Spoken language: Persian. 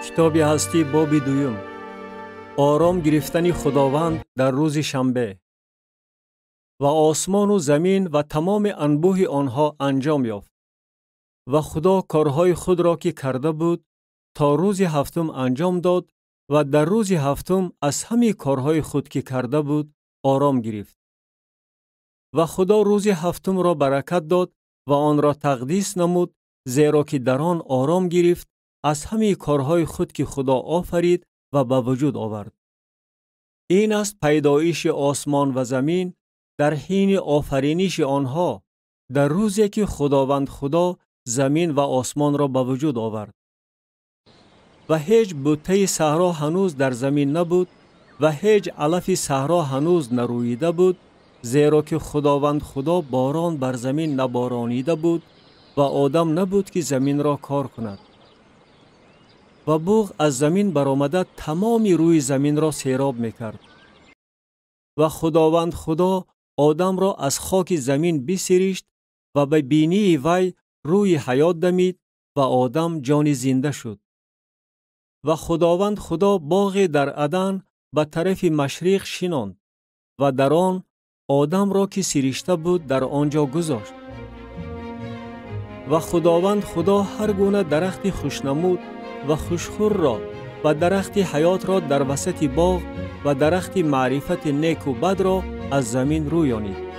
کتاب هستی باب دوم. آرام گرفتن خداوند در روز شنبه. و آسمان و زمین و تمام انبوه آنها انجام یافت. و خدا کارهای خود را که کرده بود تا روز هفتم انجام داد و در روز هفتم از همه کارهای خود که کرده بود آرام گرفت. و خدا روز هفتم را برکت داد و آن را تقدیس نمود، زیرا که در آن آرام گرفت از همه کارهای خود که خدا آفرید و به وجود آورد. این است پیدایش آسمان و زمین در حین آفرینش آنها، در روزی که خداوند خدا زمین و آسمان را به وجود آورد. و هیچ بوته صحرا هنوز در زمین نبود و هیچ علف صحرا هنوز نرویده بود، زیرا که خداوند خدا باران بر زمین نبارانیده بود و آدم نبود که زمین را کار کند. و بوق از زمین برآمده تمام روی زمین را سیراب میکرد. و خداوند خدا آدم را از خاک زمین بسیرشت و به بینی وی روی حیات دمید و آدم جان زنده شد. و خداوند خدا باغ در عدن به طرف مشرق شناند و در آن آدم را که سیرشته بود در آنجا گذاشت. و خداوند خدا هر گونه درخت خوشنمود و خوشخور را و درخت حیات را در وسط باغ و درخت معرفت نیک و بد را از زمین رویانید.